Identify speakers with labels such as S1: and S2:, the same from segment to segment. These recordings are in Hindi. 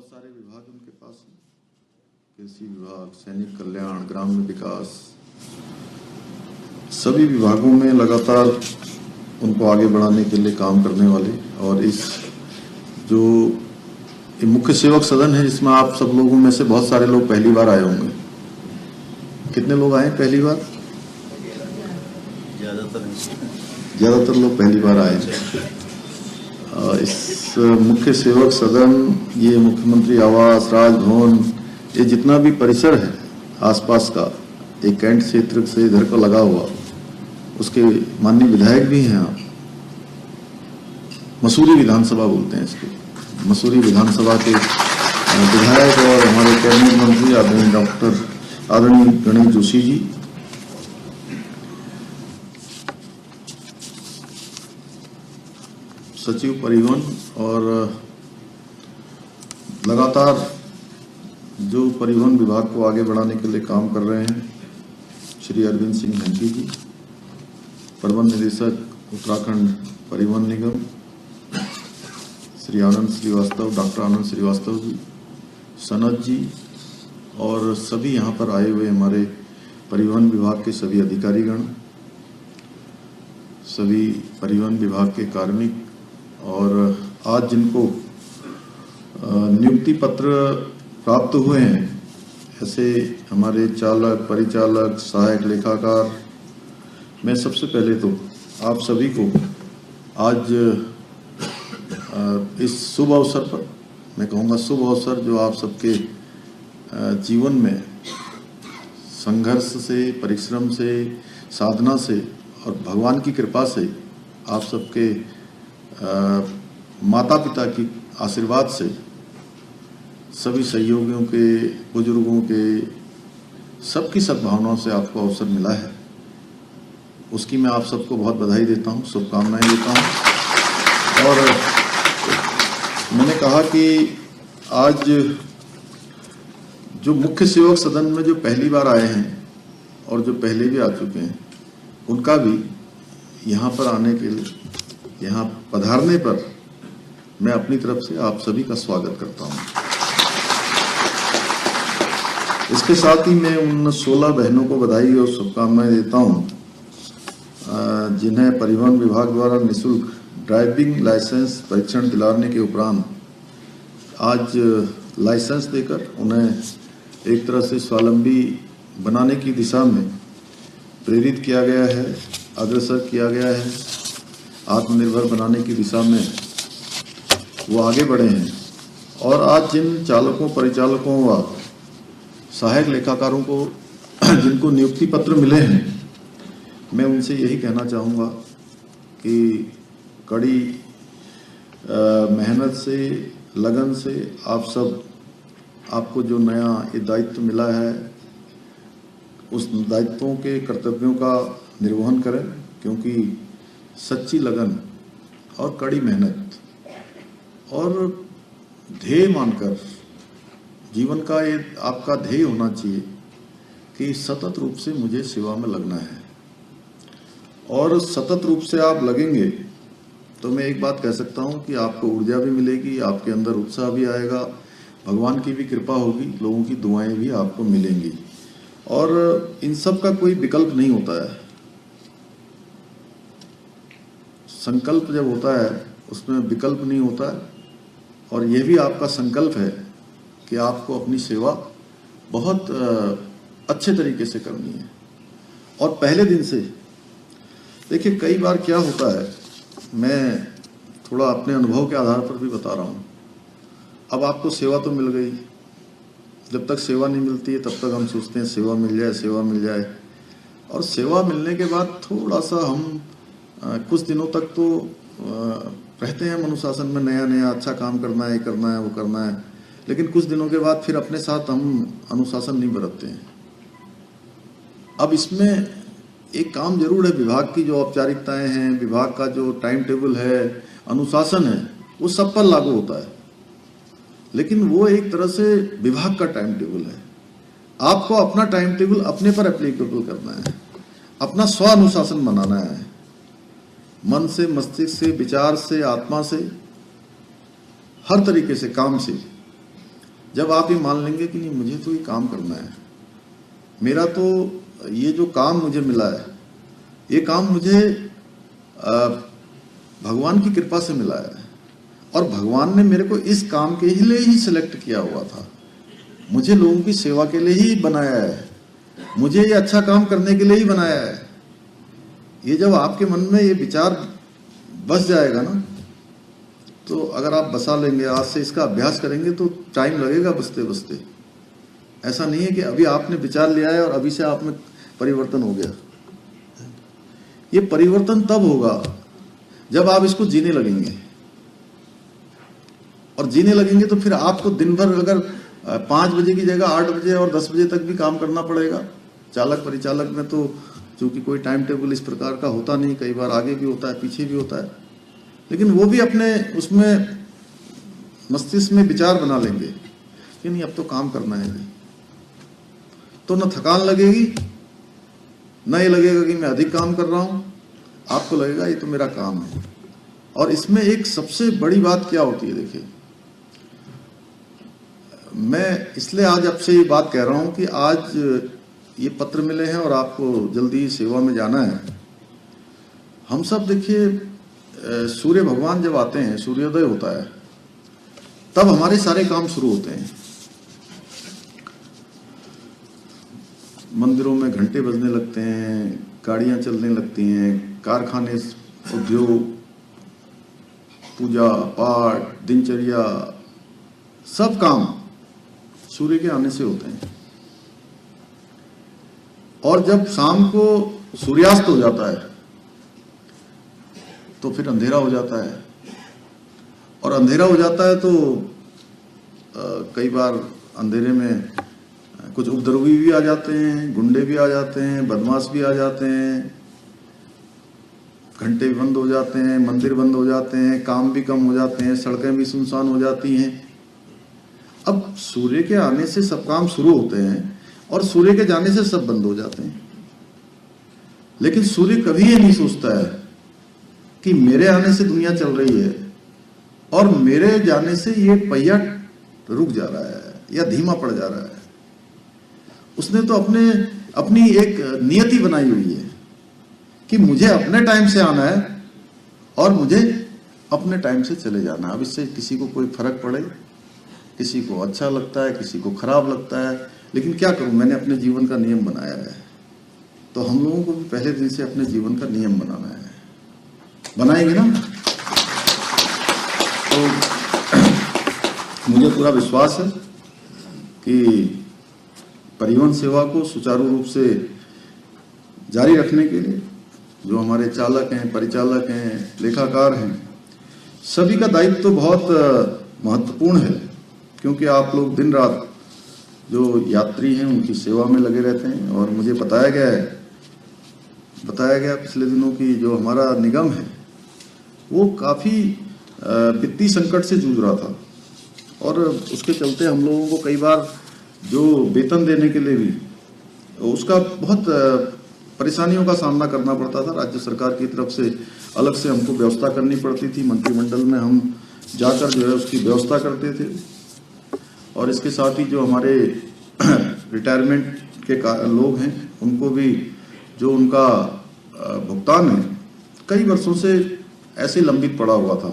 S1: बहुत सारे विभाग उनके पास हैं, कृषि विभाग, सैनिक कल्याण, ग्रामीण विकास, सभी विभागों में लगातार उनको आगे बढ़ाने के लिए काम करने वाले। और इस जो ये मुख्य सेवक सदन है जिसमें आप सब लोगों में से बहुत सारे लोग पहली बार आए होंगे। कितने लोग आए पहली बार? ज्यादातर लोग पहली बार आए हैं। इस मुख्य सेवक सदन, ये मुख्यमंत्री आवास, राजभवन, ये जितना भी परिसर है आसपास का, एक कैंट क्षेत्र से इधर को लगा हुआ, उसके माननीय विधायक भी हैं आप। मसूरी विधानसभा बोलते हैं इसको, मसूरी विधानसभा के विधायक और हमारे कैबिनेट मंत्री आदरणीय गणेश जोशी जी, सचिव परिवहन, और लगातार जो परिवहन विभाग को आगे बढ़ाने के लिए काम कर रहे हैं श्री अरविंद सिंह घंटी जी, प्रबंध निदेशक उत्तराखंड परिवहन निगम श्री आनंद श्रीवास्तव, डॉक्टर आनंद श्रीवास्तव जी, सनत जी, और सभी यहाँ पर आए हुए हमारे परिवहन विभाग के सभी अधिकारीगण, सभी परिवहन विभाग के कार्मिक, और आज जिनको नियुक्ति पत्र प्राप्त हुए हैं, ऐसे हमारे चालक, परिचालक, सहायक लेखाकार, मैं सबसे पहले तो आप सभी को आज इस शुभ अवसर पर, मैं कहूँगा शुभ अवसर, जो आप सबके जीवन में संघर्ष से, परिश्रम से, साधना से और भगवान की कृपा से, आप सबके माता पिता की आशीर्वाद से, सभी सहयोगियों के, बुजुर्गों के, सबकी सद्भावनाओं से आपको अवसर मिला है। उसकी मैं आप सबको बहुत बधाई देता हूँ, शुभकामनाएं देता हूँ। और मैंने कहा कि आज जो मुख्य सेवक सदन में जो पहली बार आए हैं और जो पहले भी आ चुके हैं, उनका भी यहाँ पर आने के लिए, यहाँ पधारने पर मैं अपनी तरफ से आप सभी का स्वागत करता हूँ। इसके साथ ही मैं उन 16 बहनों को बधाई और शुभकामनाएं देता हूँ जिन्हें परिवहन विभाग द्वारा निःशुल्क ड्राइविंग लाइसेंस परीक्षण दिलाने के उपरांत आज लाइसेंस देकर उन्हें एक तरह से स्वावलंबी बनाने की दिशा में प्रेरित किया गया है, अग्रसर किया गया है। आत्मनिर्भर बनाने की दिशा में वो आगे बढ़े हैं। और आज जिन चालकों, परिचालकों व सहायक लेखाकारों को जिनको नियुक्ति पत्र मिले हैं, मैं उनसे यही कहना चाहूँगा कि कड़ी मेहनत से, लगन से आपको जो नया ये दायित्व मिला है, उस दायित्वों के कर्तव्यों का निर्वहन करें, क्योंकि सच्ची लगन और कड़ी मेहनत और ध्येय मानकर, जीवन का ये आपका ध्येय होना चाहिए कि सतत रूप से मुझे सेवा में लगना है। और सतत रूप से आप लगेंगे तो मैं एक बात कह सकता हूँ कि आपको ऊर्जा भी मिलेगी, आपके अंदर उत्साह भी आएगा, भगवान की भी कृपा होगी, लोगों की दुआएं भी आपको मिलेंगी। और इन सब का कोई विकल्प नहीं होता है। संकल्प जब होता है उसमें विकल्प नहीं होता है। और यह भी आपका संकल्प है कि आपको अपनी सेवा बहुत अच्छे तरीके से करनी है। और पहले दिन से देखिए, कई बार क्या होता है, मैं थोड़ा अपने अनुभव के आधार पर भी बता रहा हूँ। अब आपको सेवा तो मिल गई, जब तक सेवा नहीं मिलती है तब तक हम सोचते हैं सेवा मिल जाए, सेवा मिल जाए। और सेवा मिलने के बाद थोड़ा सा हम कुछ दिनों तक तो रहते हैं अनुशासन में, नया नया अच्छा काम करना है, करना है, वो करना है। लेकिन कुछ दिनों के बाद फिर अपने साथ हम अनुशासन नहीं बरतते हैं। अब इसमें एक काम जरूर है, विभाग की जो औपचारिकताएं हैं, विभाग का जो टाइम टेबल है, अनुशासन है, वो सब पर लागू होता है। लेकिन वो एक तरह से विभाग का टाइम टेबल है। आपको अपना टाइम टेबल अपने पर एप्लीकेबल करना है, अपना स्व अनुशासन बनाना है, मन से, मस्तिष्क से, विचार से, आत्मा से, हर तरीके से, काम से जब आप ये मान लेंगे कि नहीं मुझे तो ये काम करना है, मेरा तो ये जो काम मुझे मिला है ये काम मुझे भगवान की कृपा से मिला है और भगवान ने मेरे को इस काम के लिए ही सिलेक्ट किया हुआ था, मुझे लोगों की सेवा के लिए ही बनाया है, मुझे ये अच्छा काम करने के लिए ही बनाया है। ये जब आपके मन में ये विचार बस जाएगा ना, तो अगर आप बसा लेंगे, आज से इसका अभ्यास करेंगे तो टाइम लगेगा बसते बसते। ऐसा नहीं है कि अभी आपने विचार लिया है और अभी से आप में परिवर्तन हो गया। ये परिवर्तन तब होगा जब आप इसको जीने लगेंगे, और जीने लगेंगे तो फिर आपको दिन भर अगर 5 बजे की जगह 8 बजे और 10 बजे तक भी काम करना पड़ेगा। चालक परिचालक में तो चूंकि कोई टाइम टेबल इस प्रकार का होता नहीं, कई बार आगे भी होता है पीछे भी होता है, लेकिन वो भी अपने उसमें मस्तिष्क में विचार बना लेंगे कि नहीं अब तो काम करना है, तो न थकान लगेगी, न ये लगेगा कि मैं अधिक काम कर रहा हूं, आपको लगेगा ये तो मेरा काम है। और इसमें एक सबसे बड़ी बात क्या होती है, देखिए मैं इसलिए आज आपसे ये बात कह रहा हूं कि आज ये पत्र मिले हैं और आपको जल्दी सेवा में जाना है। हम सब देखिए सूर्य भगवान जब आते हैं, सूर्योदय होता है, तब हमारे सारे काम शुरू होते हैं। मंदिरों में घंटे बजने लगते हैं, गाड़ियां चलने लगती हैं, कारखाने, उद्योग, पूजा पाठ, दिनचर्या, सब काम सूर्य के आने से होते हैं। और जब शाम को सूर्यास्त हो जाता है तो फिर अंधेरा हो जाता है, और अंधेरा हो जाता है तो कई बार अंधेरे में कुछ उपद्रवी भी आ जाते हैं, गुंडे भी आ जाते हैं, बदमाश भी आ जाते हैं, घंटे भी बंद हो जाते हैं, मंदिर बंद हो जाते हैं, काम भी कम हो जाते हैं, सड़कें भी सुनसान हो जाती हैं। अब सूर्य के आने से सब काम शुरू होते हैं और सूर्य के जाने से सब बंद हो जाते हैं। लेकिन सूर्य कभी ये नहीं सोचता है कि मेरे आने से दुनिया चल रही है और मेरे जाने से ये पहिया रुक जा रहा है या धीमा पड़ जा रहा है। उसने तो अपनी एक नियति बनाई हुई है कि मुझे अपने टाइम से आना है और मुझे अपने टाइम से चले जाना है। अब इससे किसी को कोई फर्क पड़े, किसी को अच्छा लगता है, किसी को खराब लगता है, लेकिन क्या करूं, मैंने अपने जीवन का नियम बनाया है। तो हम लोगों को भी पहले दिन से अपने जीवन का नियम बनाना है, बनाएंगे ना। तो मुझे पूरा विश्वास है कि परिवहन सेवा को सुचारू रूप से जारी रखने के लिए जो हमारे चालक हैं, परिचालक हैं, लेखाकार हैं, सभी का दायित्व तो बहुत महत्वपूर्ण है, क्योंकि आप लोग दिन रात जो यात्री हैं उनकी सेवा में लगे रहते हैं। और मुझे बताया गया पिछले दिनों की जो हमारा निगम है वो काफ़ी वित्तीय संकट से जूझ रहा था, और उसके चलते हम लोगों को कई बार जो वेतन देने के लिए भी उसका बहुत परेशानियों का सामना करना पड़ता था। राज्य सरकार की तरफ से अलग से हमको व्यवस्था करनी पड़ती थी, मंत्रिमंडल में हम जाकर जो है उसकी व्यवस्था करते थे। और इसके साथ ही जो हमारे रिटायरमेंट के लोग हैं उनको भी जो उनका भुगतान है कई वर्षों से ऐसे लंबित पड़ा हुआ था।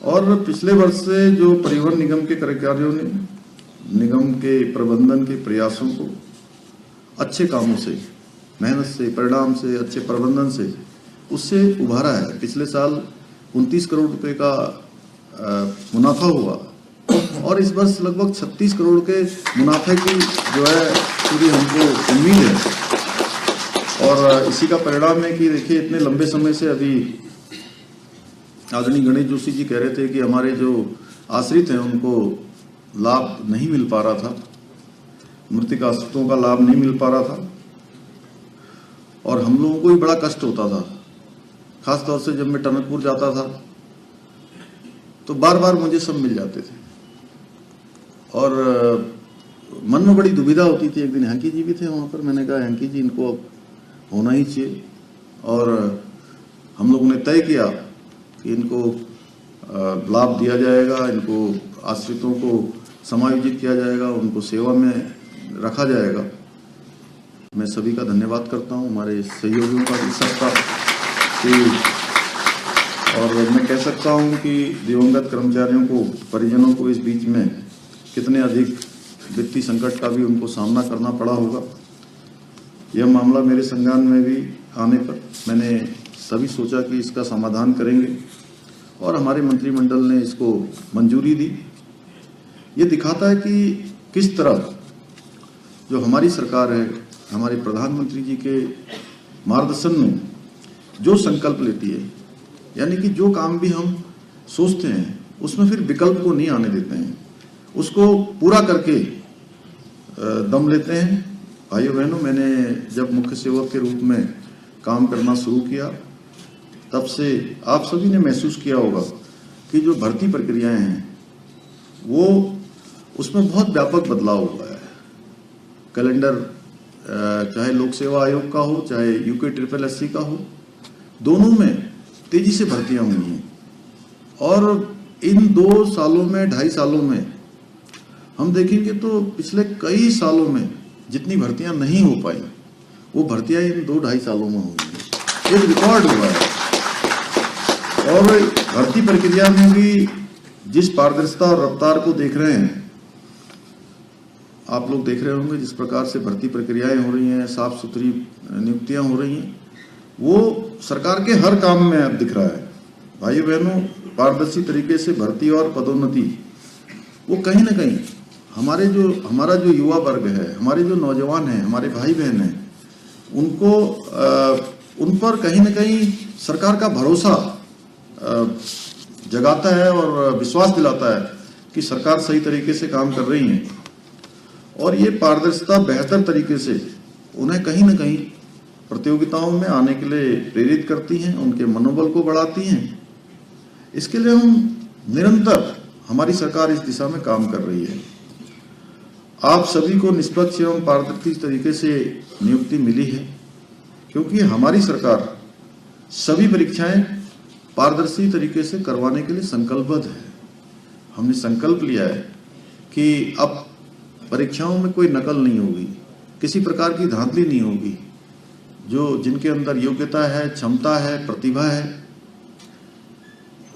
S1: और पिछले वर्ष से जो परिवहन निगम के कर्मचारियों ने निगम के प्रबंधन के प्रयासों को अच्छे कामों से, मेहनत से, परिणाम से, अच्छे प्रबंधन से उससे उभारा है। पिछले साल 29 करोड़ रुपए का मुनाफा हुआ और इस वर्ष लगभग 36 करोड़ के मुनाफे की जो है पूरी हमको उम्मीद है। और इसी का परिणाम है कि देखिए इतने लंबे समय से अभी आदरणीय गणेश जोशी जी कह रहे थे कि हमारे जो आश्रित हैं उनको लाभ नहीं मिल पा रहा था, मृतक आश्रितों का लाभ नहीं मिल पा रहा था, और हम लोगों को भी बड़ा कष्ट होता था। खास तौर से जब मैं टनकपुर जाता था तो बार बार मुझे सब मिल जाते थे और मन में बड़ी दुविधा होती थी। एक दिन हैंकी जी भी थे वहाँ पर, मैंने कहा हैंकी जी इनको अब होना ही चाहिए, और हम लोगों ने तय किया कि इनको लाभ दिया जाएगा, इनको आश्रितों को समायोजित किया जाएगा, उनको सेवा में रखा जाएगा। मैं सभी का धन्यवाद करता हूँ, हमारे सहयोगियों का भी सबका, और मैं कह सकता हूँ कि दिवंगत कर्मचारियों को, परिजनों को इस बीच में कितने अधिक वित्तीय संकट का भी उनको सामना करना पड़ा होगा। यह मामला मेरे संज्ञान में भी आने पर मैंने तभी सोचा कि इसका समाधान करेंगे और हमारे मंत्रिमंडल ने इसको मंजूरी दी। ये दिखाता है कि किस तरह जो हमारी सरकार है, हमारे प्रधानमंत्री जी के मार्गदर्शन में जो संकल्प लेती है, यानी कि जो काम भी हम सोचते हैं उसमें फिर विकल्प को नहीं आने देते हैं, उसको पूरा करके दम लेते हैं। भाइयों बहनों, मैंने जब मुख्य सेवक के रूप में काम करना शुरू किया तब से आप सभी ने महसूस किया होगा कि जो भर्ती प्रक्रियाएं हैं वो उसमें बहुत व्यापक बदलाव हुआ है। कैलेंडर चाहे लोक सेवा आयोग का हो, चाहे UKSSC का हो, दोनों में तेजी से भर्तियां हुई हैं। और इन 2 सालों में, 2.5 सालों में हम देखेंगे तो पिछले कई सालों में जितनी भर्तियां नहीं हो पाई, वो भर्तियां इन 2-2.5 सालों में हुई। एक रिकॉर्ड हुआ है। और भर्ती प्रक्रिया में भी जिस पारदर्शिता और रफ्तार को देख रहे हैं, आप लोग देख रहे होंगे जिस प्रकार से भर्ती प्रक्रियाएं हो रही हैं, साफ सुथरी नियुक्तियां हो रही हैं, वो सरकार के हर काम में अब दिख रहा है। भाइयों बहनों, पारदर्शी तरीके से भर्ती और पदोन्नति वो कहीं ना कहीं हमारा जो युवा वर्ग है, हमारे जो नौजवान हैं, हमारे भाई बहन हैं, उन पर कहीं ना कहीं सरकार का भरोसा जगाता है और विश्वास दिलाता है कि सरकार सही तरीके से काम कर रही है। और ये पारदर्शिता बेहतर तरीके से उन्हें कहीं ना कहीं प्रतियोगिताओं में आने के लिए प्रेरित करती हैं, उनके मनोबल को बढ़ाती हैं। इसके लिए निरंतर हमारी सरकार इस दिशा में काम कर रही है। आप सभी को निष्पक्ष एवं पारदर्शी तरीके से नियुक्ति मिली है, क्योंकि हमारी सरकार सभी परीक्षाएं पारदर्शी तरीके से करवाने के लिए संकल्पबद्ध है। हमने संकल्प लिया है कि अब परीक्षाओं में कोई नकल नहीं होगी, किसी प्रकार की धांधली नहीं होगी। जो जिनके अंदर योग्यता है, क्षमता है, प्रतिभा है,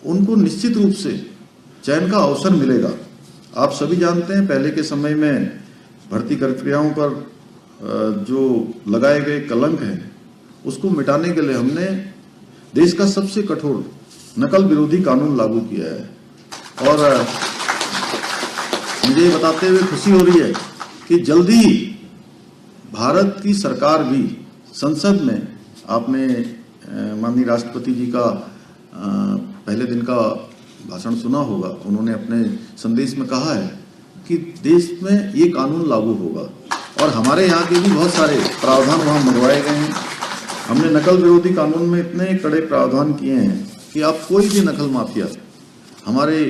S1: उनको निश्चित रूप से चयन का अवसर मिलेगा। आप सभी जानते हैं, पहले के समय में भर्ती प्रक्रियाओं पर जो लगाए गए कलंक हैं, उसको मिटाने के लिए हमने देश का सबसे कठोर नकल विरोधी कानून लागू किया है। और मुझे ये बताते हुए खुशी हो रही है कि जल्दी ही भारत की सरकार भी संसद में, आपने माननीय राष्ट्रपति जी का पहले दिन का भाषण सुना होगा, उन्होंने अपने संदेश में कहा है कि देश में ये कानून लागू होगा। और हमारे यहाँ के भी बहुत सारे प्रावधान वहाँ मंगवाए गए हैं। हमने नकल विरोधी कानून में इतने कड़े प्रावधान किए हैं कि आप कोई भी नकल माफिया हमारे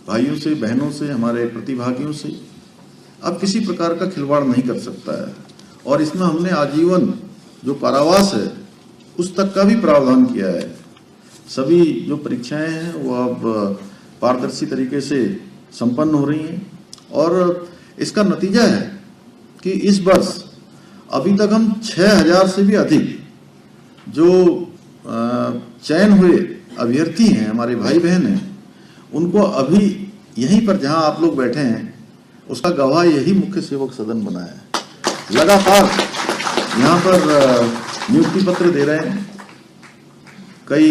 S1: भाइयों से, बहनों से, हमारे प्रतिभागियों से अब किसी प्रकार का खिलवाड़ नहीं कर सकता है। और इसमें हमने आजीवन जो कारावास है उस तक का भी प्रावधान किया है। सभी जो परीक्षाएं हैं वो अब पारदर्शी तरीके से संपन्न हो रही हैं। और इसका नतीजा है कि इस वर्ष अभी तक हम 6000 से भी अधिक जो चयन हुए अभ्यर्थी हैं, हमारे भाई बहन हैं, उनको अभी यहीं पर जहां आप लोग बैठे हैं उसका गवाह यही मुख्य सेवक सदन बना है। लगातार यहाँ पर नियुक्ति पत्र दे रहे हैं। कई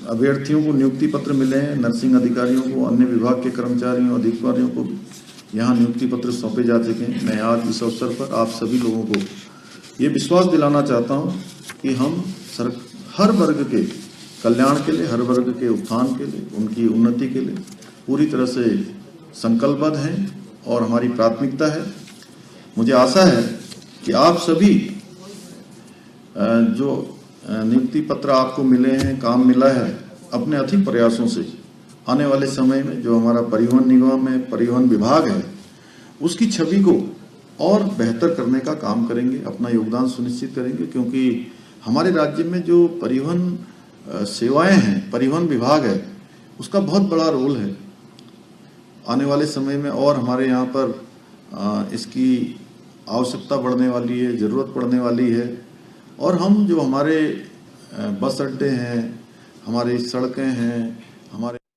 S1: अभ्यर्थियों को नियुक्ति पत्र मिले हैं, नर्सिंग अधिकारियों को, अन्य विभाग के कर्मचारियों, अधिकारियों को यहाँ नियुक्ति पत्र सौंपे जा चुके हैं। मैं आज इस अवसर पर आप सभी लोगों को ये विश्वास दिलाना चाहता हूँ कि हम हर वर्ग के कल्याण के लिए, हर वर्ग के उत्थान के लिए, उनकी उन्नति के लिए पूरी तरह से संकल्पबद्ध हैं और हमारी प्राथमिकता है। मुझे आशा है कि आप सभी जो नियुक्ति पत्र आपको मिले हैं, काम मिला है, अपने अधिक प्रयासों से आने वाले समय में जो हमारा परिवहन निगम है, परिवहन विभाग है, उसकी छवि को और बेहतर करने का काम करेंगे, अपना योगदान सुनिश्चित करेंगे। क्योंकि हमारे राज्य में जो परिवहन सेवाएं हैं, परिवहन विभाग है, उसका बहुत बड़ा रोल है। आने वाले समय में और हमारे यहाँ पर इसकी आवश्यकता बढ़ने वाली है, ज़रूरत पड़ने वाली है। और हम जो हमारे बस अड्डे हैं, हमारी सड़कें हैं, हमारे